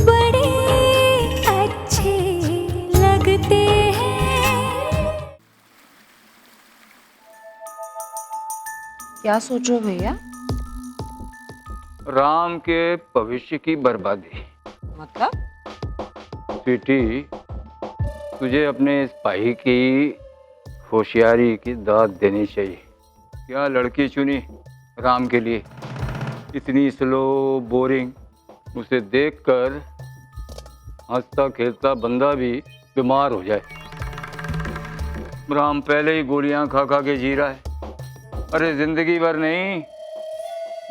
बड़े अच्छे लगते हैं। क्या सोच रहे हो भैया? राम के भविष्य की बर्बादी। मतलब? स्वीटी, तुझे अपने इस भाई की होशियारी की दाद देनी चाहिए। क्या लड़की चुनी राम के लिए, इतनी स्लो, बोरिंग। उसे देखकर हंसता खेलता बंदा भी बीमार हो जाए। राम पहले ही गोलियां खा खा के जी रहा है। अरे जिंदगी भर नहीं,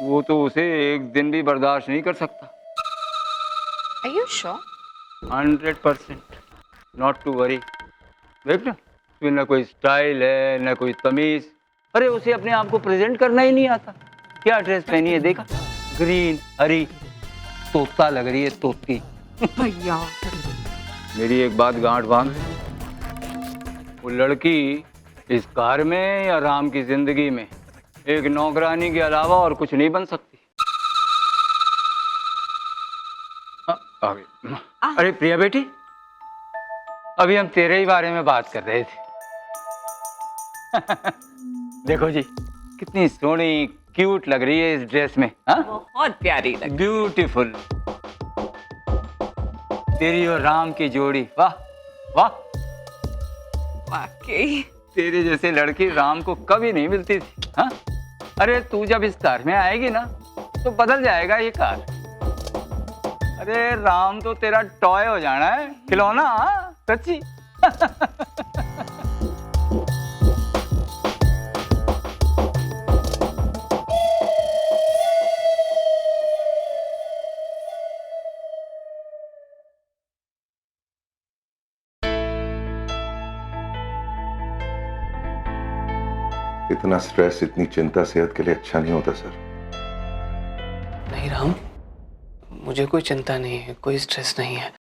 वो तो उसे एक दिन भी बर्दाश्त नहीं कर सकता। Are you sure? 100%। Not to worry. देख ना, उसमें ना कोई स्टाइल है ना कोई तमीज। अरे उसे अपने आप को प्रेजेंट करना ही नहीं आता। क्या ड्रेस पहनी है देखा, ग्रीन हरी, तोता लग रही है, तोती। भैया मेरी एक बात गांठ बांध, वो लड़की इस कार में या राम की जिंदगी में एक नौकरानी के अलावा और कुछ नहीं बन सकती। आ गई। अरे प्रिया बेटी, अभी हम तेरे ही बारे में बात कर रहे थे। देखो जी, कितनी सोहनी क्यूट लग रही है इस ड्रेस में। हाँ, बहुत प्यारी लगी। ब्यूटीफुल। तेरी और राम की जोड़ी, वाह वाह। वाकई तेरे जैसे लड़की राम को कभी नहीं मिलती थी। हाँ, अरे तू जब इस कार में आएगी ना तो बदल जाएगा ये कार। अरे राम तो तेरा टॉय हो जाना है, खिलौना। हाँ, सच्ची। इतना स्ट्रेस, इतनी चिंता सेहत के लिए अच्छा नहीं होता सर। नहीं राम, मुझे कोई चिंता नहीं है, कोई स्ट्रेस नहीं है।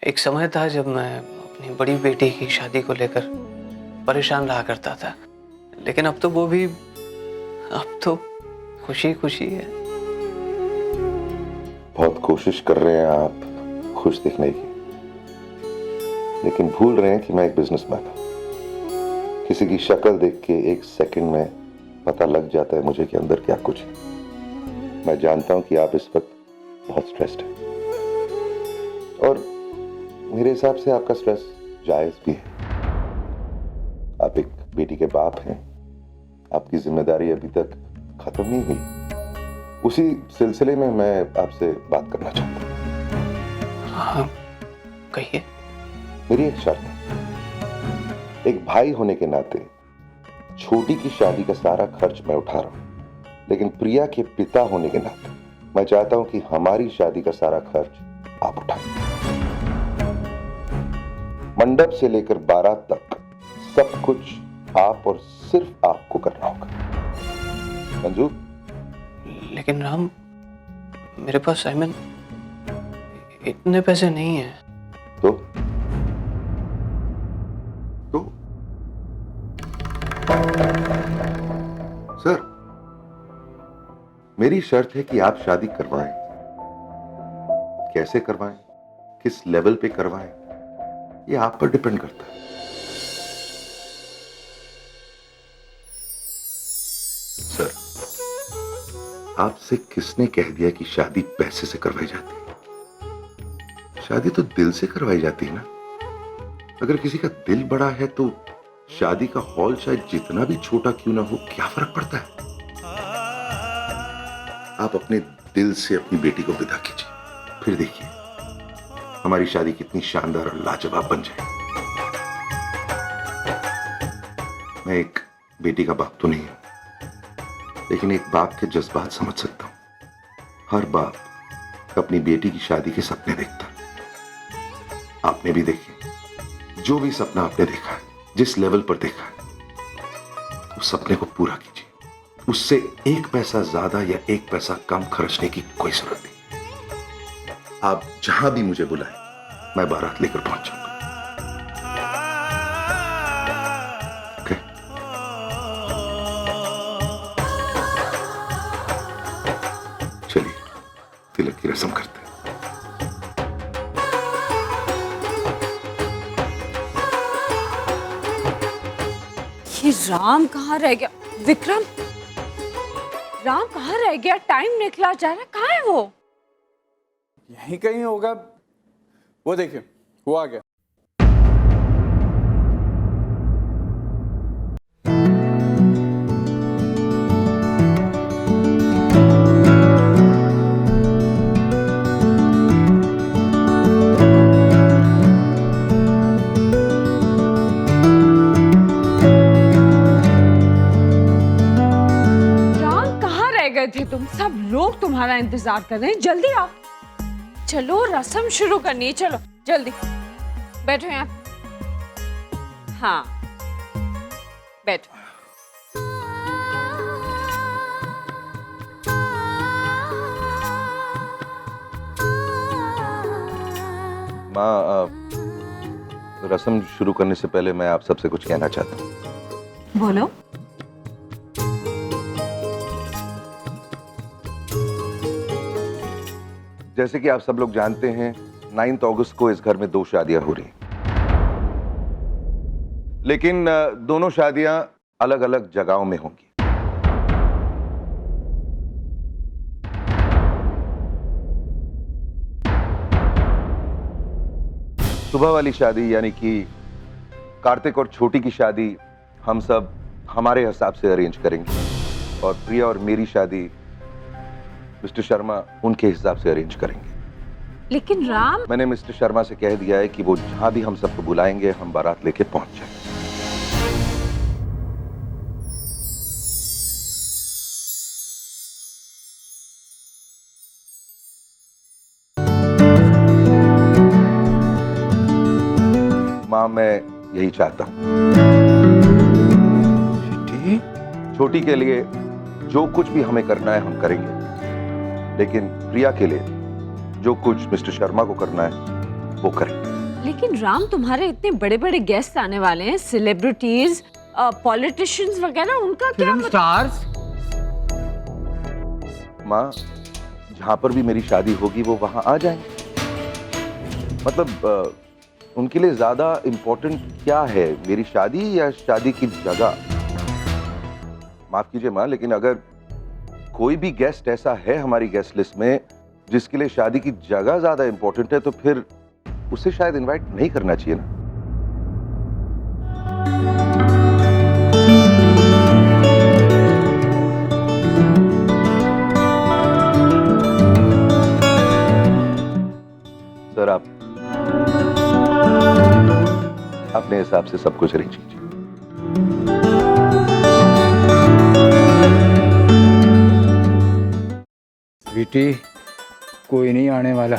एक समय था जब मैं अपनी बड़ी बेटी की शादी को लेकर परेशान रहा करता था, लेकिन अब तो वो भी, अब तो खुशी खुशी है। बहुत कोशिश कर रहे हैं आप खुश दिखने की, लेकिन भूल रहे हैं कि मैं एक बिजनेसमैन हूं। किसी की शक्ल देख के एक सेकंड में पता लग जाता है मुझे कि अंदर क्या कुछ है। मैं जानता हूं कि आप इस वक्त बहुत स्ट्रेस्ड हैं, और मेरे हिसाब से आपका स्ट्रेस जायज भी है। आप एक बेटी के बाप हैं, आपकी जिम्मेदारी अभी तक खत्म नहीं हुई। उसी सिलसिले में मैं आपसे बात करना चाहता हूं। हाँ कहिए। मेरी एक शर्त है, एक भाई होने के नाते छोटी की शादी का सारा खर्च मैं उठा रहा हूं, लेकिन प्रिया के पिता होने के नाते मैं चाहता हूं कि हमारी शादी का सारा खर्च आप उठाएं। मंडप से लेकर बारात तक सब कुछ आप और सिर्फ आपको करना होगा। मंजूर? लेकिन राम, मेरे पास साइमन इतने पैसे नहीं है। तो सर, मेरी शर्त है कि आप शादी करवाएं। कैसे करवाएं, किस लेवल पे करवाएं, ये आप पर डिपेंड करता है। सर, आपसे किसने कह दिया कि शादी पैसे से करवाई जाती है? शादी तो दिल से करवाई जाती है ना। अगर किसी का दिल बड़ा है तो शादी का हॉल चाहे जितना भी छोटा क्यों ना हो, क्या फर्क पड़ता है? आप अपने दिल से अपनी बेटी को विदा कीजिए, फिर देखिए हमारी शादी कितनी शानदार और लाजवाब बन जाए। मैं एक बेटी का बाप तो नहीं हूं, लेकिन एक बाप के जज्बात समझ सकता हूं। हर बाप अपनी बेटी की शादी के सपने देखता है। आपने भी देखे, जो भी सपना आपने देखा है, जिस लेवल पर देखा है, उस सपने को पूरा कीजिए। उससे एक पैसा ज्यादा या एक पैसा कम खर्चने की कोई जरूरत नहीं। आप जहां भी मुझे बुलाएं, मैं बारात लेकर पहुंच जाऊंगा। ओके? चलिए तिलक की रस्म करते हैं। राम कहाँ रह गया? विक्रम, राम कहाँ रह गया? टाइम निकला जा रहा, कहाँ है वो? यहीं कहीं होगा। वो देखिए, वो आ गया। राम कहाँ रह गए थे तुम? सब लोग तुम्हारा इंतजार कर रहे हैं, जल्दी आओ। चलो रस्म शुरू करनी है, चलो जल्दी बैठो यहाँ। हाँ बैठो। माँ, रस्म शुरू करने से पहले मैं आप सबसे कुछ कहना चाहता हूँ। बोलो। जैसे कि आप सब लोग जानते हैं, 9 अगस्त को इस घर में 2 शादियां हो रही हैं। लेकिन दोनों शादियां अलग अलग जगहों में होंगी। सुबह वाली शादी यानी कि कार्तिक और छोटी की शादी हम सब हमारे हिसाब से अरेंज करेंगे, और प्रिया और मेरी शादी मिस्टर शर्मा उनके हिसाब से अरेंज करेंगे। लेकिन राम, मैंने मिस्टर शर्मा से कह दिया है कि वो जहां भी हम सबको बुलाएंगे हम बारात लेके पहुंच जाएंगे। मां, मैं यही चाहता हूं। छोटी के लिए जो कुछ भी हमें करना है हम करेंगे, लेकिन प्रिया के लिए जो कुछ मिस्टर शर्मा को करना है वो करें। लेकिन राम, तुम्हारे इतने बड़े बड़े गेस्ट आने वाले हैं, सेलिब्रिटीज, पॉलिटिशियंस वगैरह, उनका क्या फिल्म स्टार्स। माँ, जहां पर भी मेरी शादी होगी वो वहां आ जाएंगे। मतलब उनके लिए ज्यादा इम्पोर्टेंट क्या है, मेरी शादी या शादी की जगह? माफ कीजिए माँ, लेकिन अगर कोई भी गेस्ट ऐसा है हमारी गेस्ट लिस्ट में जिसके लिए शादी की जगह ज्यादा इंपॉर्टेंट है, तो फिर उसे शायद इनवाइट नहीं करना चाहिए ना। सर, आप अपने हिसाब से सब कुछ अरेंज कीजिए। बेटी, कोई नहीं आने वाला।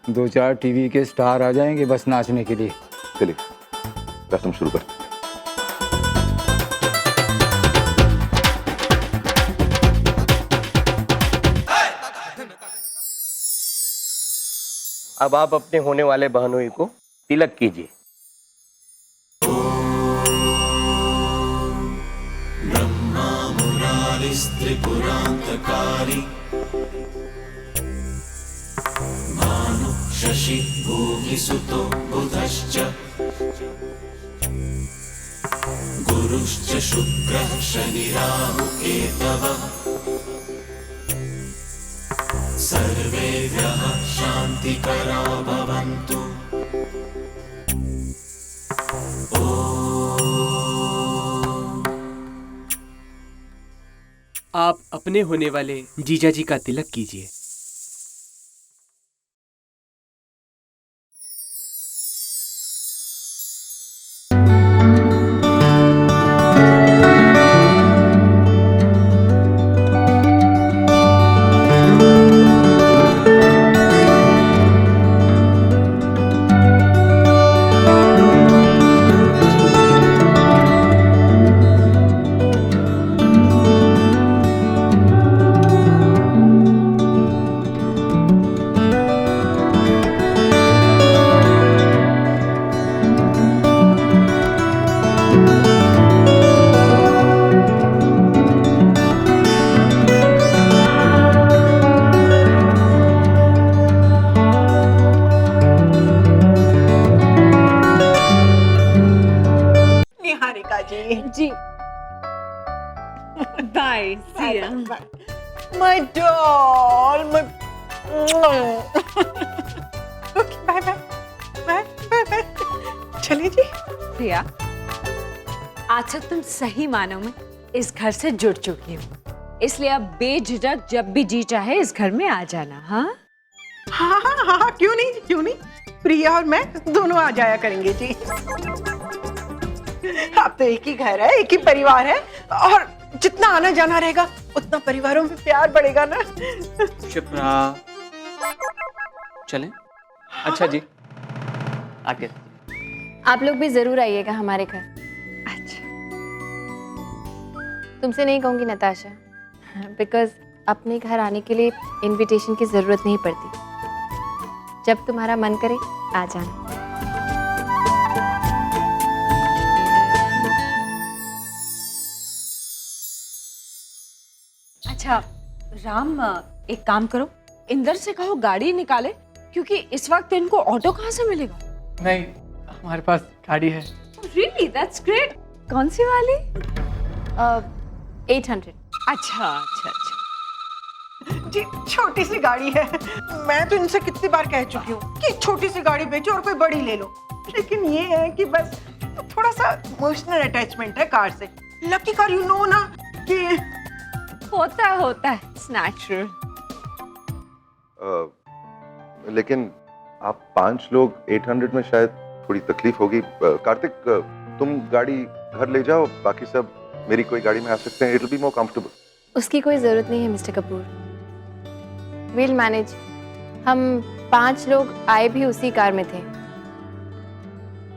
2-4 टीवी के स्टार आ जाएंगे बस नाचने के लिए। चलिए रस्म शुरू करते हैं। अब आप अपने होने वाले बहनोई को तिलक कीजिए। त्रिपुरांतकारी भानु शशि भूमि सुतो बुधश्च गुरुश्च शुक्रः शनि राहु केतवः सर्वे ग्रहाः शान्तिकरा भवन्तु। आप अपने होने वाले जीजा जी का तिलक कीजिए। जी जी bye see you my doll my okay bye bye bye bye bye चलिए जी। प्रिया, आज से तुम सही मानों में इस घर से जुड़ चुकी हो, इसलिए अब बेझिझक जब भी जी चाहे इस घर में आ जाना। हाँ हाँ हाँ हाँ हाँ, क्यों नहीं क्यों नहीं, प्रिया और मैं दोनों आ जाया करेंगे जी। अब तो एक ही घर है, एक ही परिवार है, और जितना आना जाना रहेगा उतना परिवारों में प्यार बढ़ेगा ना। शिप्रा, चलें? अच्छा जी, आगे। आप लोग भी जरूर आइएगा हमारे घर। अच्छा, तुमसे नहीं कहूँगी नताशा, बिकॉज अपने घर आने के लिए इनविटेशन की जरूरत नहीं पड़ती। जब तुम्हारा मन करे आ जाना। अच्छा राम, एक काम करो, इंदर से कहो गाड़ी निकाले, क्योंकि इस वक्त इनको ऑटो कहाँ से मिलेगा? नहीं, हमारे पास गाड़ी है। Really that's great. कौन सी वाली? 800। अच्छा अच्छा अच्छा। जी छोटी सी गाड़ी है, मैं तो इनसे कितनी बार कह चुकी हूँ कि छोटी सी गाड़ी बेचो और कोई बड़ी ले लो, लेकिन ये है कि बस थोड़ा सा इमोशनल अटैचमेंट है कार से। लकी कार, यू नो ना कि होता है, इट्स नेचुरल। लेकिन आप 5 लोग 800 में शायद थोड़ी तकलीफ होगी। कार्तिक, तुम गाड़ी घर ले जाओ, बाकी सब मेरी कोई गाड़ी में आ सकते हैं। It will be more comfortable. उसकी कोई जरूरत नहीं है मिस्टर कपूर, विल मैनेज। हम 5 लोग आए भी उसी कार में थे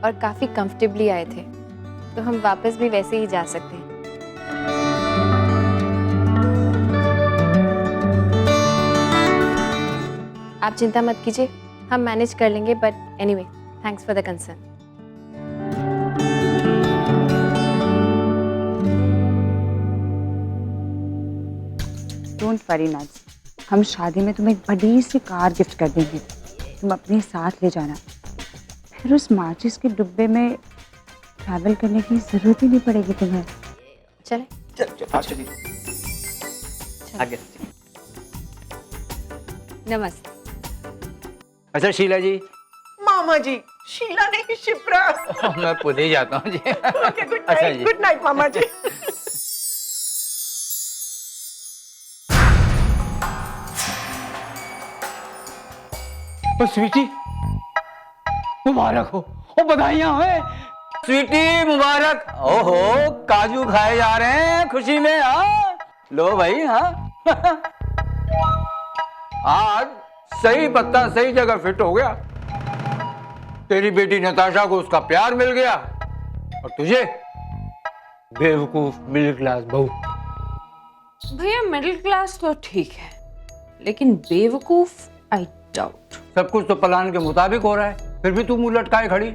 और काफी कंफर्टेबली आए थे, तो हम वापस भी वैसे ही जा सकते हैं। आप चिंता मत कीजिए, हम मैनेज कर लेंगे। But anyway, thanks for the concern. Don't worry नाज, हम शादी में तुम्हें एक बड़ी सी कार गिफ्ट कर देंगे, तुम अपने साथ ले जाना। फिर उस माचिस के डिब्बे में ट्रैवल करने की जरूरत ही नहीं पड़ेगी तुम्हें। चले चलिए आगे। नमस्ते। अच्छा शीला जी। मामा जी, शीला नहीं शिप्रा। मैं खुद ही जाता हूँ जी। ओके, गुड अच्छा नाइट, जी। गुड नाइट मामा जी। ओ स्वीटी, मुबारक हो, ओ बधाइयां हैं स्वीटी, मुबारक। ओहो, काजू खाए जा रहे हैं खुशी में। हाँ लो भाई। हाँ आज सही पत्ता सही जगह फिट हो गया। तेरी बेटी नताशा को उसका प्यार मिल गया, और तुझे बेवकूफ मिडिल क्लास बहू। भैया मिडिल क्लास तो ठीक है, लेकिन बेवकूफ आई डाउट। सब कुछ तो प्लान के मुताबिक हो रहा है, फिर भी तू मुंह लटकाए खड़ी।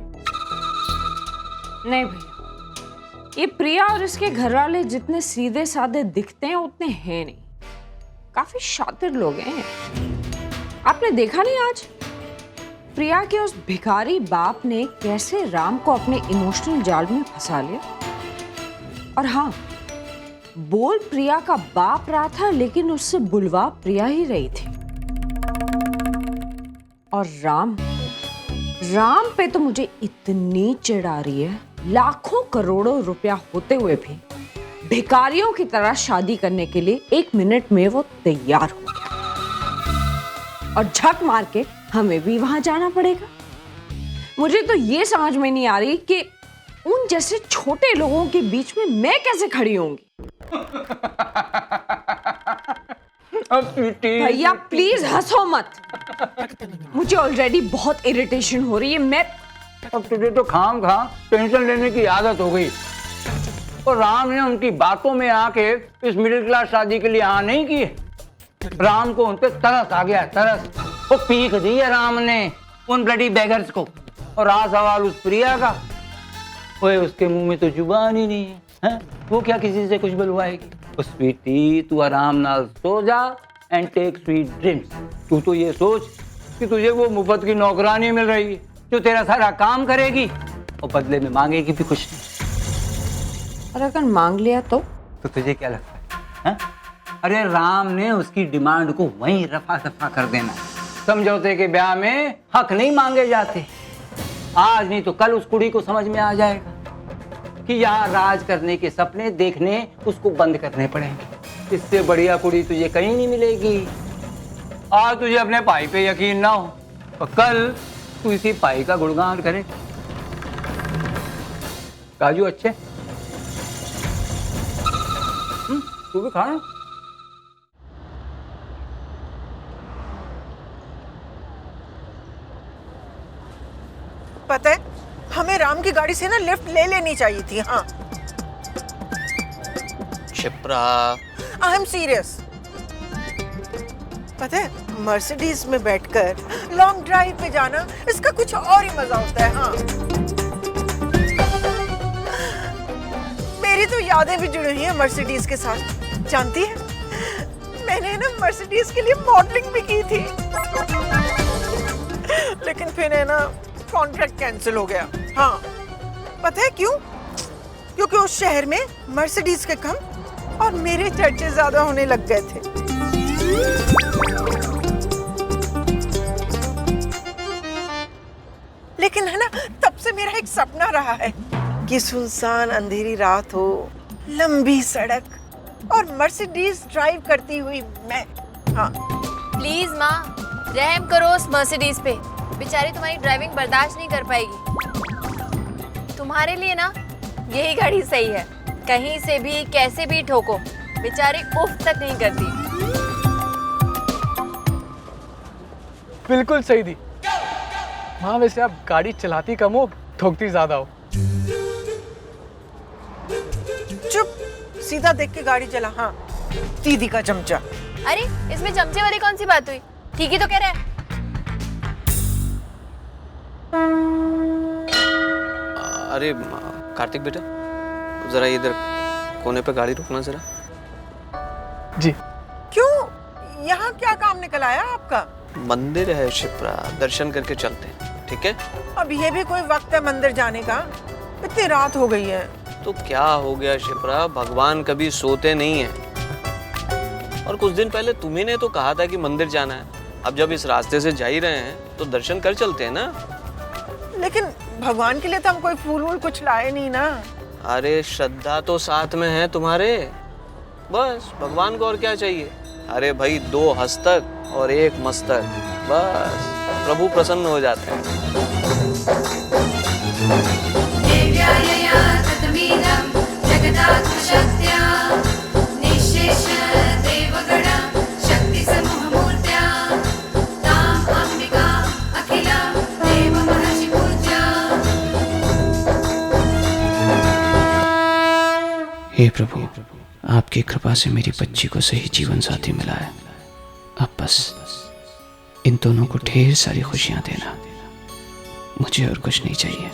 नहीं भैया, ये प्रिया और इसके घर वाले जितने सीधे साधे दिखते हैं उतने हैं नहीं, काफी शातिर लोग हैं। आपने देखा नहीं आज प्रिया के उस भिखारी बाप ने कैसे राम को अपने इमोशनल जाल में फंसा लिया। और हाँ, बोल प्रिया का बाप रहा था, लेकिन उससे बुलवा प्रिया ही रही थी। और राम पे तो मुझे इतनी चिढ़ आ रही है, लाखों करोड़ों रुपया होते हुए भी भिखारियों की तरह शादी करने के लिए 1 मिनट में वो तैयार हो गया, और झक मार के हमें भी वहां जाना पड़ेगा। मुझे तो ये समझ में नहीं आ रही कि उन जैसे छोटे लोगों के बीच में मैं कैसे खड़ी होंगी। भैया प्लीज हंसो मत, मुझे ऑलरेडी बहुत इरिटेशन हो रही है। मैं अब तुझे तो खाम खा टेंशन लेने की आदत हो गई, और राम ने उनकी बातों में आके इस मिडिल क्लास शादी के लिए हाँ नहीं की। राम को उन पे तरस आ गया, तरस। वो पीक दी है राम ने उन ब्लडी बेगर्स को। और रहा सवाल उस प्रिया का, ओए उसके मुंह में तो जुबान ही नहीं है, वो क्या किसी से कुछ बुलवाएगी। स्वीटी, तू आराम नाल सो जा एंड टेक स्वीट ड्रीम्स। तू तो ये सोच कि तुझे वो मुफ्त की नौकरानी मिल रही है जो तेरा सारा काम करेगी और बदले में मांगेगी भी कुछ नहीं। और अगर मांग लिया तो तुझे क्या लगता है हा? अरे राम ने उसकी डिमांड को वहीं रफा दफा कर देना। समझौते के ब्याह में हक नहीं मांगे जाते। आज नहीं तो कल उस कुड़ी को समझ में आ जाएगा कि यहाँ राज करने के सपने देखने उसको बंद करने पड़ेंगे। इससे बढ़िया कुड़ी तुझे कहीं नहीं मिलेगी। आज तुझे अपने भाई पे यकीन ना हो और कल तू इसी भाई का गुणगान करे। काजू अच्छे, तू भी खाना। पता है, हमें राम की गाड़ी से ना लिफ्ट ले लेनी चाहिए थी। हाँ, शिप्रा, आई एम सीरियस। पता है, मर्सिडीज में बैठकर लॉन्ग ड्राइव पे जाना, इसका कुछ और ही मजा होता है। हाँ, मेरी तो यादें भी जुड़ी हुई हैं मर्सिडीज के साथ। जानती है, मैंने ना मर्सिडीज के लिए मॉडलिंग भी की थी, लेकिन फिर है ना कॉन्ट्रैक्ट कैंसिल हो गया। हाँ, पता है क्यों? क्योंकि उस शहर में मर्सिडीज के कम और मेरे चर्चे ज्यादा होने लग गए थे। लेकिन है ना, तब से मेरा एक सपना रहा है कि सुनसान अंधेरी रात हो, लंबी सड़क और मर्सिडीज ड्राइव करती हुई मैं। हाँ, प्लीज माँ, रहम करो उस मर्सिडीज पे। बेचारी तुम्हारी ड्राइविंग बर्दाश्त नहीं कर पाएगी। तुम्हारे लिए ना यही गाड़ी सही है। कहीं से भी कैसे भी ठोको, बेचारी उफ तक नहीं करती। बिल्कुल सही दी माँ। वैसे आप गाड़ी चलाती कम हो, ठोकती ज्यादा हो। चुप, सीधा देख के गाड़ी चला। हाँ, दीदी का चमचा। अरे इसमें चमचे वाली कौन सी बात हुई? ठीक ही तो कह रहा है। अरे कार्तिक बेटा, जरा इधर कोने पे गाड़ी रुकना जरा। जी। क्यों? यहाँ क्या काम निकल आया आपका? मंदिर है शिप्रा, दर्शन करके चलते हैं, ठीक है? अब ये भी कोई वक्त है मंदिर जाने का? इतनी रात हो गई है। तो क्या हो गया शिप्रा, भगवान कभी सोते नहीं हैं। और कुछ दिन पहले तुम्ही ने तो कहा था कि मंदिर जाना है। अब जब इस रास्ते से जा ही रहे हैं तो दर्शन कर चलते हैं ना। लेकिन भगवान के लिए तो हम कोई फूल वूल कुछ लाए नहीं ना। अरे श्रद्धा तो साथ में है तुम्हारे, बस भगवान को और क्या चाहिए। अरे भाई, 2 हस्तक और 1 मस्तक, बस प्रभु प्रसन्न हो जाते हैं। हे प्रभु, आपकी कृपा से मेरी बच्ची को सही जीवन साथी मिला है। अब बस इन दोनों को ढेर सारी खुशियां देना, मुझे और कुछ नहीं चाहिए।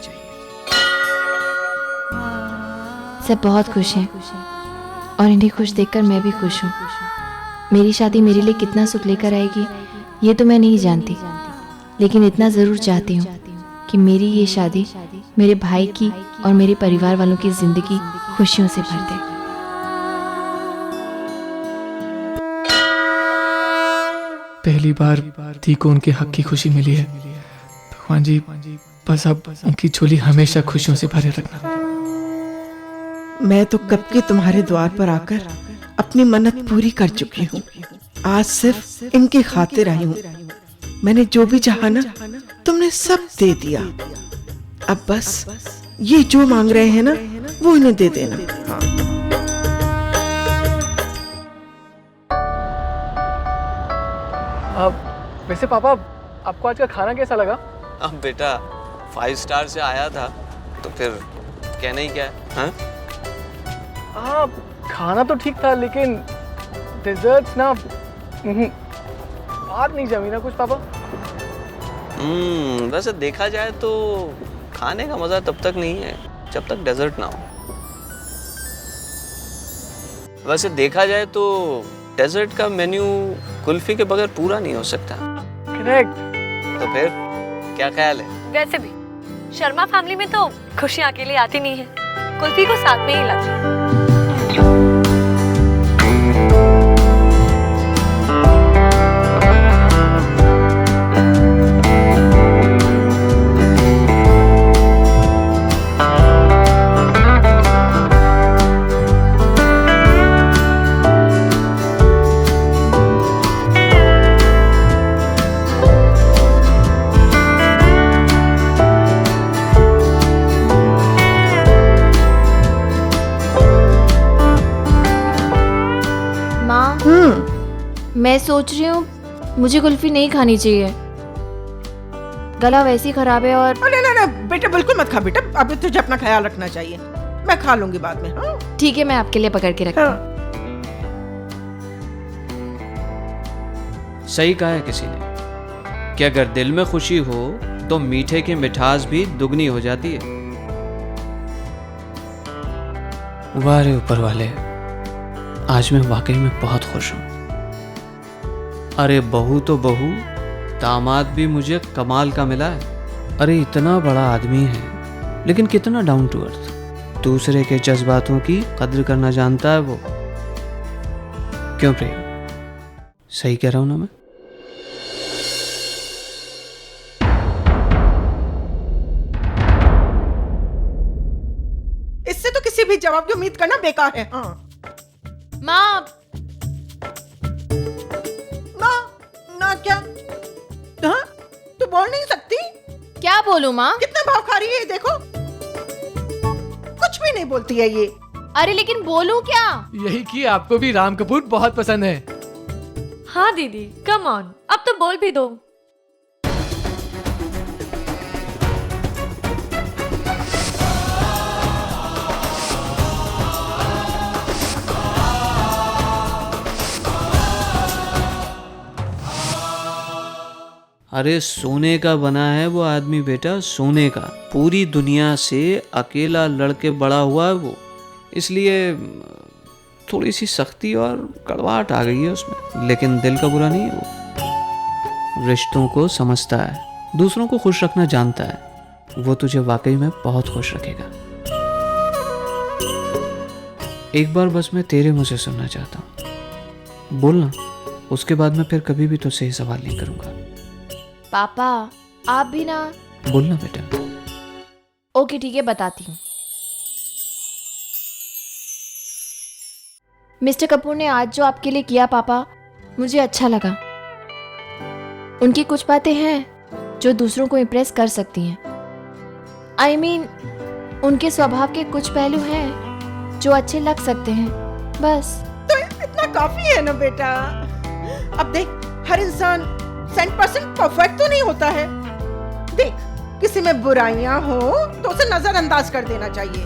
सब बहुत खुश हैं और इन्हें खुश देखकर मैं भी खुश हूँ। मेरी शादी मेरे लिए कितना सुख लेकर आएगी ये तो मैं नहीं जानती, लेकिन इतना ज़रूर चाहती हूँ कि मेरी ये शादी मेरे भाई की और मेरे परिवार वालों की ज़िंदगी खुशियों से भर दे। पहली बार दी को उनके हक की खुशी मिली है। भगवान जी, बस अब उनकी झोली हमेशा खुशियों से भरे रखना। मैं तो कब के तुम्हारे द्वार पर आकर अपनी मन्नत पूरी कर चुकी हूँ। आज सिर्फ इनकी खातिर आई हूँ। मैंने जो भी चाहा ना, तुमने सब दे दिया। अब बस ये जो मांग रहे हैं ना, वो इन्हें दे देना। हाँ। वैसे पापा, आपको आज का खाना कैसा लगा? अब बेटा 5 स्टार से आया था तो फिर कहना ही क्या है? हाँ, खाना तो ठीक था, लेकिन डिजर्ट्स ना बात नहीं जमी ना कुछ पापा। वैसे देखा जाए तो खाने का मजा तब तक नहीं है जब तक डेजर्ट ना हो। वैसे देखा जाए तो डेजर्ट का मेन्यू कुल्फी के बगैर पूरा नहीं हो सकता। करेक्ट। तो फिर क्या ख्याल है? वैसे भी शर्मा फैमिली में तो खुशियां अकेले आती नहीं है। कुल्फी को साथ में ही लाती हूँ। मैं सोच रही हूँ मुझे कुल्फी नहीं खानी चाहिए, गला वैसे ही खराब है। और ना बेटा बिल्कुल मत खा बेटा, अभी तुझे अपना ख्याल रखना चाहिए, मैं खा लूंगी बाद में। हाँ ठीक है, मैं आपके लिए पकड़ के रखती हूँ। सही कहा है किसी ने कि अगर दिल में खुशी हो तो मीठे की मिठास भी दुगनी हो जाती है। वाह रे ऊपर वाले, आज मैं वाकई में बहुत खुश हूँ। अरे बहू तो बहू, दामाद भी मुझे कमाल का मिला है। अरे इतना बड़ा आदमी है लेकिन कितना डाउन टू अर्थ, दूसरे के जज्बातों की कद्र करना जानता है वो। क्यों प्रिया, सही कह रहा हूं ना मैं? इससे तो किसी भी जवाब की उम्मीद करना बेकार है। हाँ माँ, ना क्या? हाँ तू बोल नहीं सकती? क्या बोलूं माँ? कितना भाव खा रही है ये देखो, कुछ भी नहीं बोलती है ये। अरे लेकिन बोलूं क्या? यही कि आपको भी राम कपूर बहुत पसंद है। हाँ दीदी, कम ऑन, अब तो बोल भी दो। अरे सोने का बना है वो आदमी बेटा, सोने का। पूरी दुनिया से अकेला लड़के बड़ा हुआ है वो, इसलिए थोड़ी सी सख्ती और कड़वाहट आ गई है उसमें, लेकिन दिल का बुरा नहीं है वो। रिश्तों को समझता है, दूसरों को खुश रखना जानता है। वो तुझे वाकई में बहुत खुश रखेगा। एक बार बस मैं तेरे मुंह से सुनना चाहता हूँ, बोलना, उसके बाद मैं फिर कभी भी तुझसे सवाल नहीं करूंगा। पापा आप भी ना। बोलना बेटा। ओके ठीक है, बताती हूँ। मिस्टर कपूर ने आज जो आपके लिए किया पापा, मुझे अच्छा लगा। उनकी कुछ बातें हैं जो दूसरों को इम्प्रेस कर सकती हैं। I mean, उनके स्वभाव के कुछ पहलू हैं जो अच्छे लग सकते हैं, बस। तो इतना काफी है ना बेटा। अब देख, हर इंसान 100% परफेक्ट तो नहीं होता है। देख, किसी में बुराइयां हो तो उसे नजरअंदाज कर देना चाहिए,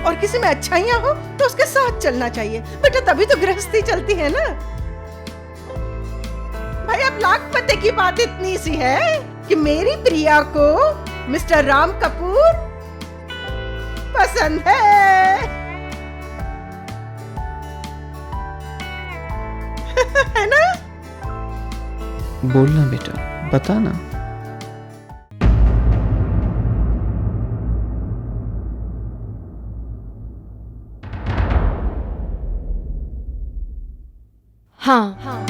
और किसी में अच्छाइयां हो तो उसके साथ चलना चाहिए बेटा, तभी तो गृहस्थी चलती है ना। भाई अब लाख पते की बात इतनी सी है कि मेरी प्रिया को मिस्टर राम कपूर पसंद है। है ना? बोलना बेटा, बताना। हाँ